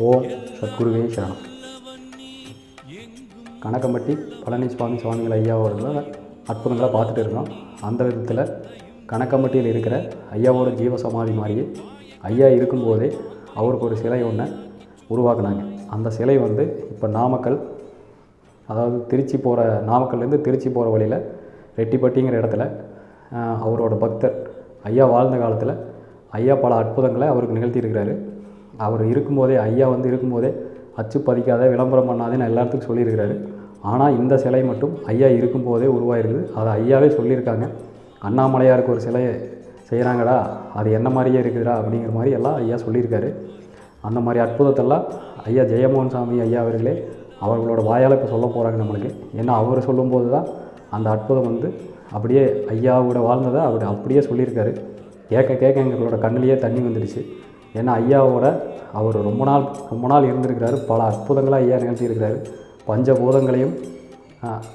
ஓம் சத்குருவே சரணம். கணக்கம்பட்டி பழனிசாமி சுவாமிகள் ஐயாவோட அற்புதங்களை பார்த்துட்டு இருக்கோம். அந்த விதத்தில் கணக்கம்பட்டியில் இருக்கிற ஐயாவோட ஜீவசமாதி மாதிரியே ஐயா இருக்கும்போதே அவருக்கு ஒரு சிலை ஒன்று உருவாக்குனாங்க. அந்த சிலை இப்போ நாமக்கல், அதாவது நாமக்கல்லேருந்து திருச்சி போகிற வழியில் ரெட்டிப்பட்டிங்கிற இடத்துல அவரோட பக்தர் ஐயா வாழ்ந்த காலத்தில் ஐயா பல அற்புதங்களை அவருக்கு நிகழ்த்தியிருக்கிறாரு. அவர் இருக்கும்போதே ஐயா இருக்கும்போதே அச்சு பதிக்காத, விளம்பரம் பண்ணாதேன்னு எல்லாத்துக்கும் சொல்லியிருக்கிறாரு. ஆனால் இந்த சிலை மட்டும் ஐயா இருக்கும்போதே உருவாயிருக்குது. அதை ஐயாவே சொல்லியிருக்காங்க. அண்ணாமலையாருக்கு ஒரு சிலை செய்கிறாங்கடா, அது என்ன மாதிரியே இருக்குதுடா அப்படிங்கிற மாதிரி எல்லாம் ஐயா சொல்லியிருக்காரு. அந்த மாதிரி அற்புதத்தெல்லாம் ஐயா ஜெயமோகன் சாமி ஐயா அவர்களே அவர்களோட வாயால் இப்போ சொல்ல போகிறாங்க நம்மளுக்கு. ஏன்னா அவர் சொல்லும்போது தான் அந்த அற்புதம் அப்படியே ஐயாவோட வாழ்ந்ததை அப்படியே சொல்லியிருக்காரு. கேட்க எங்களோட கண்ணிலேயே தண்ணி வந்துடுச்சு. ஏன்னா ஐயாவோட அவர் ரொம்ப நாள் இருந்திருக்கிறாரு. பல அற்புதங்களை ஐயா நிகழ்த்தியிருக்கிறாரு. பஞ்சபூதங்களையும்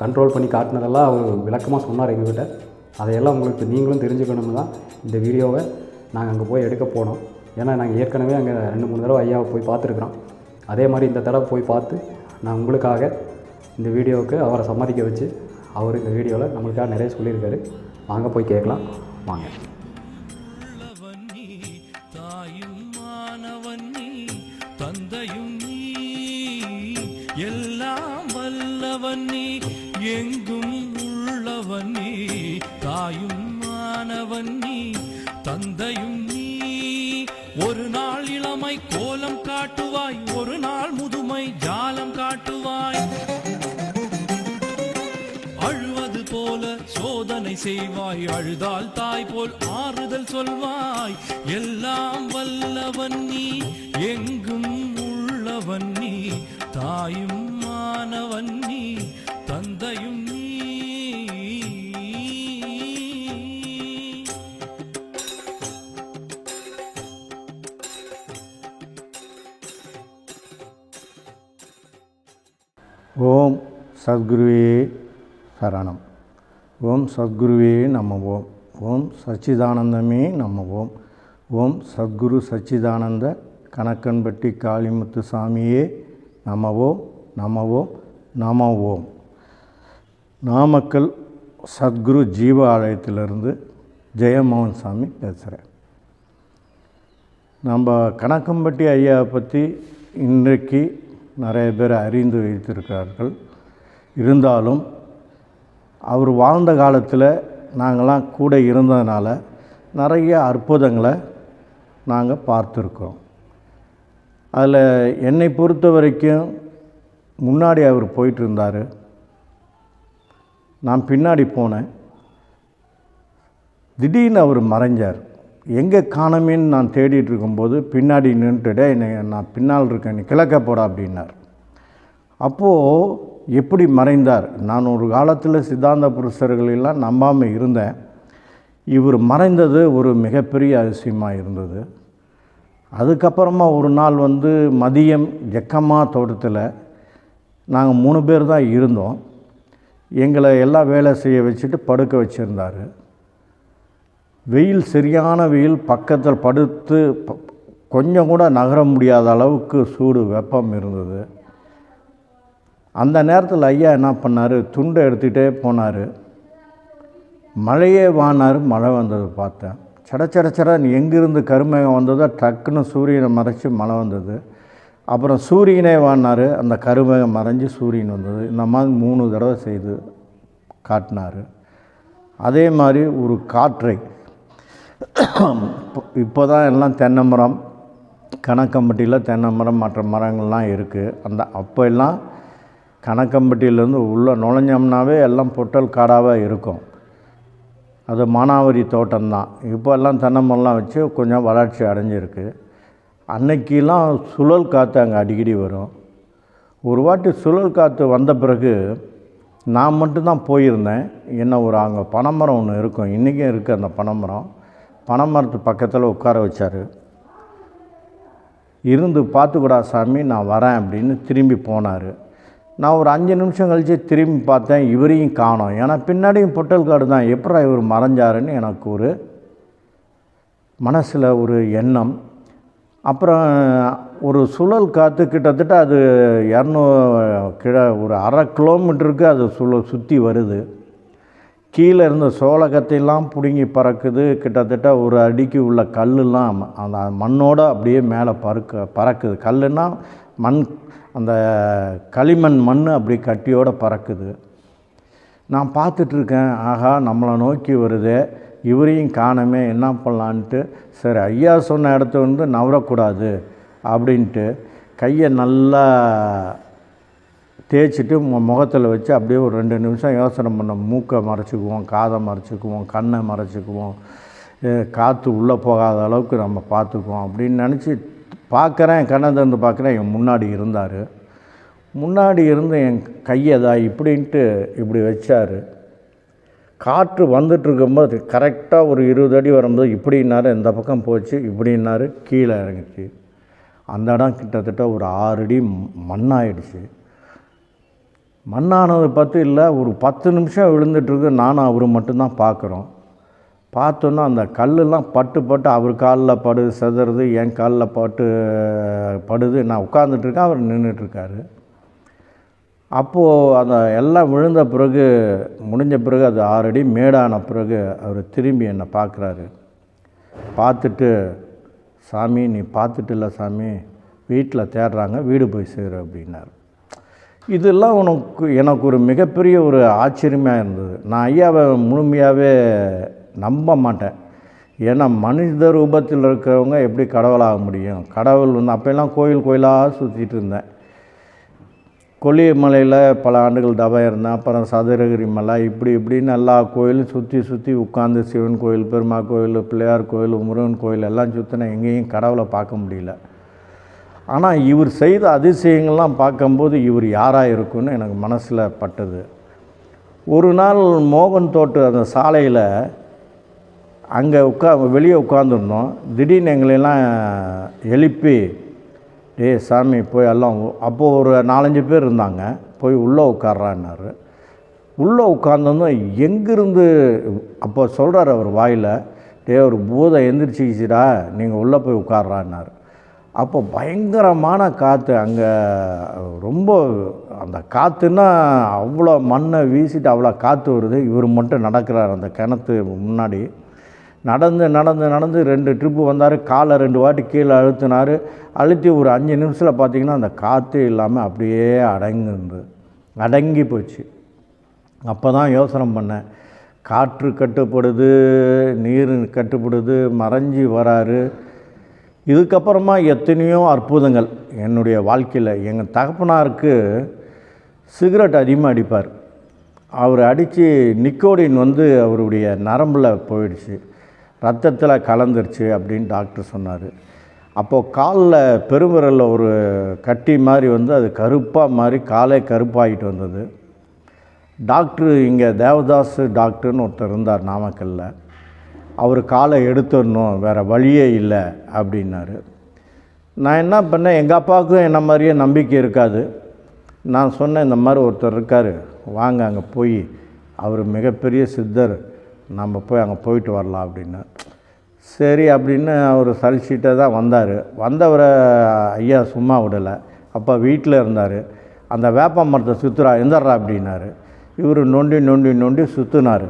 கண்ட்ரோல் பண்ணி காட்டினதெல்லாம் அவர் விளக்கமாக சொன்னார் எங்ககிட்ட. அதையெல்லாம் உங்களுக்கு நீங்களும் தெரிஞ்சுக்கணும்னு தான் இந்த வீடியோவை நாங்கள் அங்கே போய் எடுக்க போனோம். ஏன்னா நாங்கள் ஏற்கனவே அங்கே 2-3 தடவை ஐயாவை போய் பார்த்துருக்குறோம். அதே மாதிரி இந்த தடவை போய் பார்த்து நான் உங்களுக்காக இந்த வீடியோவுக்கு அவரை சம்மதிக்க வச்சு அவர் இந்த வீடியோவில் நம்மளுக்காக நிறைய சொல்லியிருக்காரு. வாங்க போய் கேட்கலாம் வாங்க. தந்தையும் நீ, எல்லாம் வல்லவன் நீ, எங்கும் உள்ளவன் நீ, தாயும் மாணவன் நீ, தந்தையும் நீ. ஒரு நாள் இளமை கோலம் காட்டுவாய், ஒரு நாள் முதுமை ஜாலம் காட்டுவாய். அழுவது போல சோதனை செய்வாய், அழுதால் தாய் போல் ஆறுதல் சொல்வாய். எல்லாம் வல்லவன் நீ, எங்கும் உள்ளவன் நீ, தாயும் மாணவன் நீ, தந்தையும் நீ. ஓம் சத்குருவே சரணம். ஓம் சத்குருவே நம ஓம். ஓம் சச்சிதானந்தமே நம ஓம். ஓம் சத்குரு சச்சிதானந்த கணக்கன்பட்டி காளிமுத்து சாமியே நம ஓம் நம ஓம் நம ஓம். நாமக்கல் சத்குரு ஜீவ ஆலயத்திலிருந்து ஜெயமோகன் சாமி பேசுகிறேன். நம்ம கணக்கம்பட்டி ஐயாவை பற்றி இன்றைக்கு நிறைய பேர் அறிந்து வைத்திருக்கிறார்கள். இருந்தாலும் அவர் வாழ்ந்த காலத்தில் நாங்களாம் கூட இருந்ததுனால நிறைய அற்புதங்களை நாங்கள் பார்த்துருக்கோம். அதில் என்னை பொறுத்த வரைக்கும் முன்னாடி அவர் போயிட்டு இருந்தார், நான் பின்னாடி போனேன். திடீர்னு அவர் மறைஞ்சார். எங்கே காணமேன்னு நான் தேடிட்டு இருக்கும்போது பின்னாடி நின்றுட்டு நான் பின்னால் இருக்கேன், நீ கிழக்க போடா அப்படின்னார். அப்போது எப்படி மறைந்தார்? நான் ஒரு காலத்தில் சித்தாந்த புருஷர்களெல்லாம் நம்பாமல் இருந்தேன். இவர் மறைந்தது ஒரு மிகப்பெரிய அதிசயமாக இருந்தது. அதுக்கப்புறமா ஒரு நாள் மதியம் ஜக்கம்மா தோட்டத்தில் நாங்கள் 3 பேர் தான் இருந்தோம். எங்களை எல்லாம் வேலை செய்ய வச்சுட்டு படுக்க வச்சுருந்தார். வெயில், சரியான வெயில், பக்கத்தில் படுத்து கொஞ்சம் கூட நகர முடியாத அளவுக்கு சூடு, வெப்பம் இருந்தது. அந்த நேரத்தில் ஐயா என்ன பண்ணார், துண்டை எடுத்துகிட்டே போனார். மழையே வானார். மழை வந்தது பார்த்தேன். சடச்சடச்சடன்னு எங்கேருந்து கருமேகம் வந்ததோ டக்குன்னு சூரியனை மறைச்சி மழை வந்தது. அப்புறம் சூரியனே வானார். அந்த கருமேகம் மறைஞ்சி சூரியன் வந்தது. இந்த மாதிரி 3 தடவை செய்து காட்டினார். அதே மாதிரி ஒரு காற்றை இப்போ தான் எல்லாம் தென்னை மரம், கணக்கம்பட்டியில் தென்னை மரம் மற்ற மரங்கள்லாம் இருக்குது. அப்போ எல்லாம் கணக்கம்பட்டியிலேருந்து உள்ளே நுழைஞ்சோம்னாவே எல்லாம் பொட்டல் காடாக இருக்கும். அது மானாவரி தோட்டம்தான். இப்போ எல்லாம் தென்னை மரம்லாம் வச்சு கொஞ்சம் வளர்ச்சி அடைஞ்சிருக்கு. அன்னைக்கெல்லாம் சுழல் காற்று அங்கே அடிக்கடி வரும். ஒரு வாட்டி சுழல் காற்று வந்த பிறகு நான் மட்டும்தான் போயிருந்தேன். என்ன அங்கே பனைமரம் ஒன்று இருக்கும், இன்றைக்கும் இருக்குது அந்த பனைமரம். பனைமரத்து பக்கத்தில் உட்கார வச்சார். இருந்து பார்த்துக்கூடா சாமி, நான் வரேன் அப்படின்னு திரும்பி போனார். நான் ஒரு 5 நிமிஷம் கழித்து திரும்பி பார்த்தேன், இவரையும் காணோம். ஏன்னா பின்னாடியும் பொட்டல் காடு தான், எப்படா இவர் மறைஞ்சாருன்னு எனக்கு ஒரு மனசில் ஒரு எண்ணம். அப்புறம் ஒரு சுழல் காற்று கிட்டத்தட்ட அது 200 ஒரு 1/2 கிலோமீட்டருக்கு அது சுற்றி வருது. கீழே இருந்த சோளகத்தையெல்லாம் பிடுங்கி பறக்குது. கிட்டத்தட்ட ஒரு அடிக்கு உள்ள கல்லுலாம் அந்த மண்ணோடு அப்படியே மேலே பறக்குது. கல்லுன்னா மண், அந்த களிமண் மண் அப்படி கட்டியோடு பறக்குது. நான் பார்த்துட்ருக்கேன், ஆகா நம்மளை நோக்கி வருது, இவரையும் காணமே, என்ன பண்ணலான்ட்டு சரி ஐயா சொன்ன இடத்த வந்து நவரக்கூடாது அப்படின்ட்டு கையை நல்லா தேய்ச்சிட்டு முகத்தில் வச்சு அப்படியே ஒரு 2 நிமிஷம் யோசனை பண்ண. மூக்கை மறைச்சிக்குவோம், காதை மறைச்சிக்குவோம், கண்ணை மறைச்சிக்குவோம், காற்று உள்ளே போகாத அளவுக்கு நம்ம பார்த்துக்குவோம் அப்படின்னு நினச்சி பார்க்குறேன். கண்ணை திறந்து பார்க்குறேன், என் முன்னாடி இருந்தார். முன்னாடி இருந்து என் கையை தான் இப்படின்ட்டு இப்படி வச்சார். காற்று வந்துட்டுருக்கும்போது கரெக்டாக ஒரு 20 அடி வரும்போது இப்படின்னாரு, இந்த பக்கம் போச்சு, இப்படின்னாரு, கீழே இறங்கிச்சு. அந்த இடம் கிட்டத்தட்ட ஒரு 6 அடி மண்ணாயிடுச்சு. மண்ணானது பார்த்து இல்லை, ஒரு 10 நிமிஷம் விழுந்துட்டுருக்கு. நானும் அவரும் மட்டும்தான் பார்க்குறோம். பார்த்தோன்னா அந்த கல்லெல்லாம் பட்டு அவர் காலில் படுது, செதறது, என் காலில் படுது. நான் உட்காந்துட்ருக்கேன், அவர் நின்றுட்டுருக்காரு. அப்போது அந்த எல்லாம் விழுந்த பிறகு, முடிஞ்ச பிறகு, அது 6 அடி மேடான பிறகு அவர் திரும்பி என்னை பார்க்குறாரு. பார்த்துட்டு, சாமி நீ பார்த்துட்டு இல்லை சாமி, வீட்டில் தேடுறாங்க, வீடு போய் சேரு அப்படின்னார். இதெல்லாம் எனக்கு ஒரு மிகப்பெரிய ஒரு ஆச்சரியமாக இருந்தது. நான் ஐயாவை முழுமையாகவே நம்ப மாட்டேன். ஏன்னா மனித ரூபத்தில் இருக்கிறவங்க எப்படி கடவுளாக முடியும்? கடவுள் வந்து அப்போல்லாம் கோயிலாக சுற்றிட்டு இருந்தேன். கொல்லிமலையில் பல ஆண்டுகள் தவம் இருந்தேன். அப்புறம் சதுரகிரி மலை, இப்படின்னு எல்லா கோயிலும் சுற்றி உட்காந்து சிவன் கோயில், பெருமாள் கோயில், பிள்ளையார் கோயில், முருகன் கோயில் எல்லாம் சுற்றினேன். எங்கேயும் கடவுளை பார்க்க முடியல. ஆனால் இவர் செய்த அதிசயங்கள்லாம் பார்க்கும்போது இவர் யாராக இருக்குன்னு எனக்கு மனசில் பட்டது. ஒரு நாள் மோகன் தோட்டு அந்த சாலையில் அங்கே வெளியே உட்காந்துருந்தோம். திடீர்னு எங்களெல்லாம் எழுப்பி, சாமி போய் எல்லாம், அப்போது ஒரு 4-5 பேர் இருந்தாங்க, போய் உள்ளே உட்கார்றான்னாரு. உள்ளே உட்காந்தோம். எங்கேருந்து அப்போ சொல்கிறார் அவர் வாயில், ஒரு பூதம் எந்திரிச்சிக்கிச்சுடா, நீங்கள் உள்ளே போய் உட்கார்றான்னாரு. அப்போ பயங்கரமான காற்று அங்கே, ரொம்ப அந்த காற்றுன்னா அவ்வளோ மண்ணை வீசிட்டு அவ்வளோ காற்று வருது. இவர் மட்டும் நடக்கிறார் அந்த கிணத்து முன்னாடி. நடந்து 2 ட்ரிப்பு வந்தார். காலை 2 வாட்டி கீழே அழுத்தி ஒரு 5 நிமிஷத்தில் பார்த்திங்கன்னா அந்த காற்று இல்லாமல் அப்படியே அடங்கி போச்சு. அப்போ தான் யோசனை பண்ணேன், காற்று கட்டுப்படுது, நீர் கட்டுப்படுது, மறைஞ்சி வராரு. இதுக்கப்புறமா எத்தனையோ அற்புதங்கள் என்னுடைய வாழ்க்கையில். எங்கள் தகப்பனாருக்கு சிகரெட் அதிகமாக அடிப்பார். அவர் அடித்து நிக்கோடின் வந்து அவருடைய நரம்பில் போயிடுச்சு, ரத்தத்தில் கலந்துருச்சு அப்படின்னு டாக்டர் சொன்னார். அப்போது காலில் பெருவிரலில் ஒரு கட்டி மாதிரி வந்து அது கருப்பாக மாதிரி காலே கருப்பாகிட்டு வந்தது. டாக்டரு இங்கே தேவதாஸ் டாக்டர்னு ஒருத்தர் இருந்தார் நாமக்கல்லில். அவர் காலை எடுத்துடணும், வேறு வழியே இல்லை அப்படின்னாரு. நான் என்ன பண்ணேன், எங்கள் அப்பாவுக்கும் என்ன மாதிரியே நம்பிக்கை இருக்காது. நான் சொன்னேன், இந்த மாதிரி ஒருத்தர் இருக்கார், வாங்க அங்கே போய், அவர் மிகப்பெரிய சித்தர், நம்ம போய் அங்கே போயிட்டு வரலாம் அப்படின்னா. சரி அப்படின்னு அவர் சலிச்சிட்டே தான் வந்தார். வந்தவரை ஐயா சும்மா விடலை. அப்போ வீட்டில் இருந்தார். அந்த வேப்ப மரத்தை சுற்றுறா, எந்தர்றா அப்படின்னாரு. இவர் நொண்டி சுற்றினார்.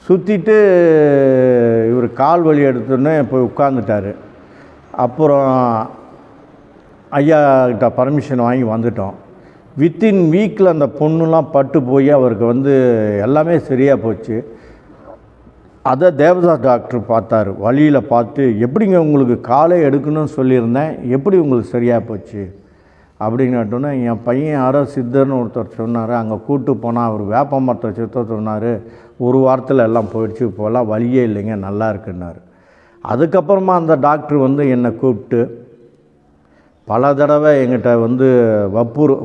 சுற்றிட்டு இவர் கால் வலி எடுத்தோன்னே போய் உட்காந்துட்டார். அப்புறம் ஐயா கிட்ட பர்மிஷன் வாங்கி வந்துட்டோம். வித்தின் வீக்கில் அந்த பொண்ணுலாம் பட்டு போய் அவருக்கு வந்து எல்லாமே சரியாக போச்சு. அதை தேவதாஸ் டாக்டர் பார்த்தார். வழியில் பார்த்து, எப்படிங்க உங்களுக்கு காலை எடுக்கணும்னு சொல்லியிருந்தேன், எப்படி உங்களுக்கு சரியாக போச்சு அப்படின்னு கேட்டோன்னே, என் பையன் யாரோ சித்தர்னு ஒருத்தர் சொன்னார், அங்கே கூப்பிட்டு போனால் அவர் வேப்ப மரத்தை சுத்த சொன்னார், ஒரு வாரத்தில் எல்லாம் போயிடுச்சு, இப்போலாம் வழியே இல்லைங்க, நல்லா இருக்குன்னாரு. அதுக்கப்புறமா அந்த டாக்டர் வந்து என்னை கூப்பிட்டு பல தடவை எங்கிட்ட வந்து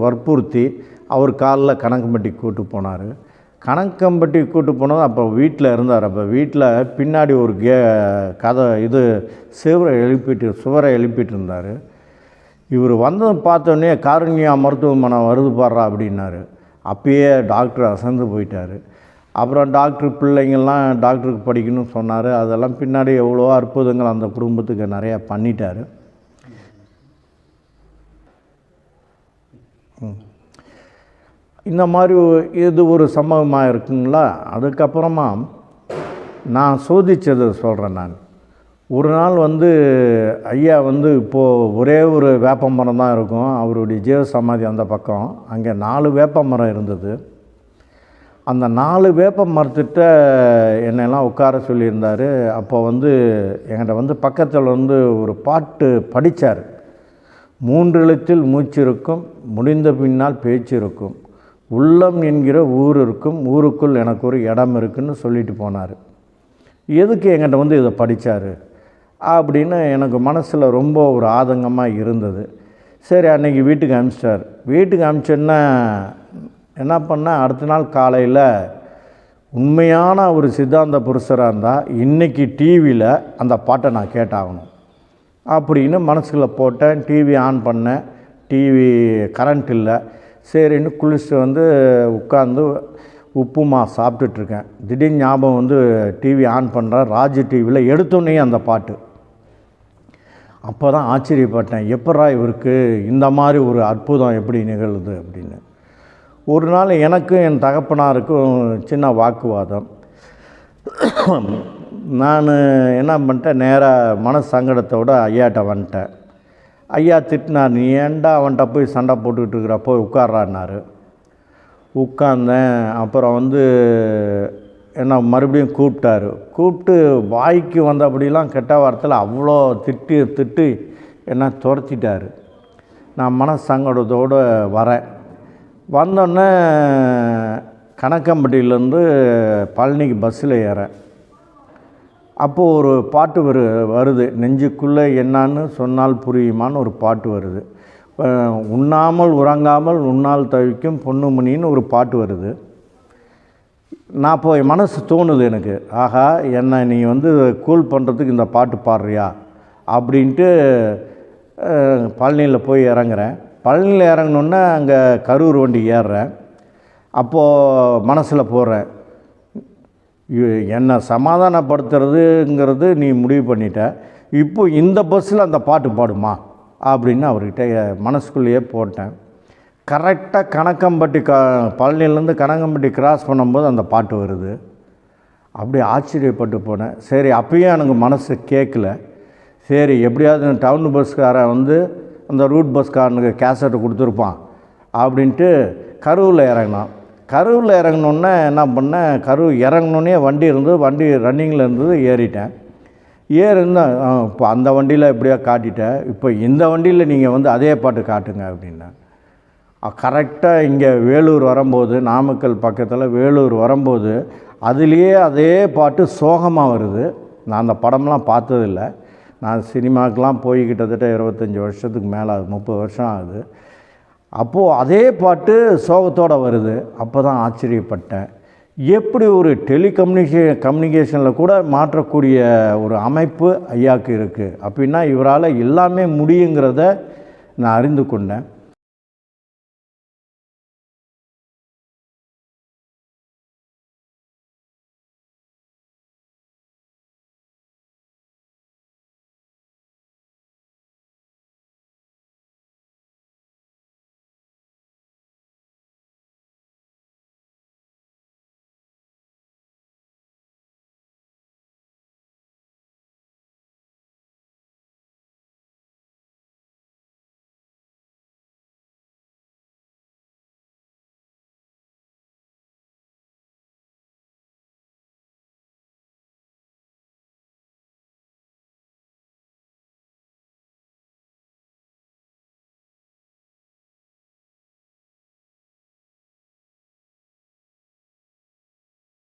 வற்புறுத்தி அவர் காலில் கணக்கம்பட்டி கூப்பிட்டு போனார். கணக்கம்பட்டி கூப்பிட்டு போனது அப்போ வீட்டில் இருந்தார். அப்போ வீட்டில் பின்னாடி ஒரு சுவரை எழுப்பிட்டு இருந்தார். இவர் வந்ததை பார்த்தோன்னே காருண்யா மருத்துவமனை வருது பாடுறா அப்படின்னாரு. அப்பயே டாக்டர் அசந்து போயிட்டார். அப்புறம் டாக்டர் பிள்ளைங்கள்லாம் டாக்டருக்கு படிக்கணும்னு சொன்னார். அதெல்லாம் பின்னாடி எவ்வளோ அற்புதங்கள் அந்த குடும்பத்துக்கு நிறையா பண்ணிட்டார். இந்த மாதிரி இது ஒரு சம்பவமாக இருக்குங்களா. அதுக்கப்புறமா நான் சோதித்ததை சொல்கிறேன். நான் ஒரு நாள் ஐயா இப்போது ஒரே ஒரு வேப்ப மரம் தான் இருக்கும், அவருடைய ஜீவ சமாதி அந்த பக்கம். அங்கே 4 வேப்ப மரம் இருந்தது. அந்த 4 வேப்ப மரத்திட்ட என்னெல்லாம் உட்கார சொல்லியிருந்தார். அப்போ என்கிட்ட பக்கத்தில் ஒரு பாட்டு படித்தார். 3 எழுத்தில் மூச்சு இருக்கும், முடிந்த பின்னால் பேச்சு இருக்கும், உள்ளம் என்கிற ஊர் இருக்கும், ஊருக்குள் எனக்கு ஒரு இடம் இருக்குன்னு சொல்லிட்டு போனார். எதுக்கு என்கிட்ட இதை படித்தார் அப்படின்னு எனக்கு மனசில் ரொம்ப ஒரு ஆதங்கமாக இருந்தது. சரி, அன்றைக்கி வீட்டுக்கு அனுப்பிச்சிட்டார். வீட்டுக்கு அனுப்பிச்சோன்னா என்ன பண்ணேன், அடுத்த நாள் காலையில் உண்மையான ஒரு சித்தாந்த புருஷராக இருந்தால் இன்றைக்கி டிவியில் அந்த பாட்டை நான் கேட்டாகணும் அப்படின்னு மனசுக்குள்ளே போட்டேன். டிவி ஆன் பண்ணேன். டிவி கரண்ட் இல்லை. சரின்னு குளிச்சுட்டு உட்காந்து உப்புமா சாப்பிட்டுட்ருக்கேன். திடீர்னு ஞாபகம் டிவி ஆன் பண்ணுறேன். ராஜ் டிவியில் எடுத்தோன்னே அந்த பாட்டு. அப்போ தான் ஆச்சரியப்பட்டேன், எப்படா இவருக்கு இந்த மாதிரி ஒரு அற்புதம் எப்படி நிகழுது அப்படின்னு. ஒரு நாள் எனக்கும் என் தகப்பனாருக்கும் சின்ன வாக்குவாதம். நான் என்ன பண்ணிட்டேன், நேராக மனசு சங்கடத்தோடு ஐயாட்ட வந்துட்டேன். ஐயா திட்டினார், நீ ஏன்டா அவன்கிட்ட போய் சண்டை போட்டுக்கிட்டு இருக்கிறப்போ உட்கார்றான்னாரு. உட்கார்ந்தேன். அப்புறம் என்ன மறுபடியும் கூப்பிட்டு வாய்க்கு வந்தபடிலாம் கெட்ட வார்த்தையில் அவ்வளோ திட்டு என்ன துரத்திட்டார். நான் மனசு சங்கடத்தோடு வரேன். வந்தோடனே கணக்கம்பட்டியிலேருந்து பழனிக்கு பஸ்ஸில் ஏறேன். அப்போது ஒரு பாட்டு வருது, நெஞ்சுக்குள்ளே என்னான்னு சொன்னால் புரியுமான்னு ஒரு பாட்டு வருது. உண்ணாமல் உறங்காமல் உன்னால் தவிக்கும் பொண்ணுமணின்னு ஒரு பாட்டு வருது. நான் இப்போ என் மனசு தோணுது எனக்கு, ஆஹா என்னை நீ கூல் பண்ணுறதுக்கு இந்த பாட்டு பாடுறியா அப்படின்ட்டு பழனியில் போய் இறங்குறேன். பழனியில் இறங்கினோன்னே அங்கே கரூர் வண்டி ஏறுறேன். அப்போது மனசில் போடுறேன், என்னை சமாதானப்படுத்துறதுங்கிறது நீ முடிவு பண்ணிட்ட, இப்போ இந்த பஸ்ஸில் அந்த பாட்டு பாடுமா அப்படின்னு அவர்கிட்ட மனசுக்குள்ளேயே போட்டேன். கரெக்டாக கணக்கம்பட்டி பழனிலேருந்து கணக்கம்பட்டி கிராஸ் பண்ணும்போது அந்த பாட்டு வருது. அப்படி ஆச்சரியப்பட்டு போனேன். சரி, அப்பயும் எனக்கு மனசு கேட்கல. சரி, எப்படியாவது டவுன் பஸ்காரன் அந்த ரூட் பஸ்காரனுக்கு கேசட்டை கொடுத்துருப்பான் அப்படின்ட்டு கரூரில் இறங்கினான். கரூரில் இறங்கினோன்னே என்ன பண்ணேன், கரூர் இறங்கினோன்னே வண்டி ரன்னிங்கில் இருந்தது. ஏறிட்டேன். ஏறிருந்தேன். இப்போ அந்த வண்டியில் எப்படியா காட்டிட்டேன், இப்போ இந்த வண்டியில் நீங்கள் அதே பாட்டு காட்டுங்க அப்படின்னா. கரெக்டாக இங்கே வேலூர் வரும்போது, நாமக்கல் பக்கத்தில் வேலூர் வரும்போது அதுலேயே அதே பாட்டு சோகமாக வருது. நான் அந்த படம்லாம் பார்த்ததில்லை. நான் சினிமாக்கெலாம் போய் கிட்டத்தட்ட 25 வருஷத்துக்கு மேலே ஆகுது, 30 வருஷம் ஆகுது. அப்போது அதே பாட்டு சோகத்தோடு வருது. அப்போ தான் ஆச்சரியப்பட்டேன், எப்படி ஒரு கம்யூனிகேஷனில் கூட மாற்றக்கூடிய ஒரு அமைப்பு ஐயாவுக்கு இருக்குது அப்படின்னா இவரால் எல்லாமே முடியுங்கிறத நான் அறிந்து கொண்டேன்.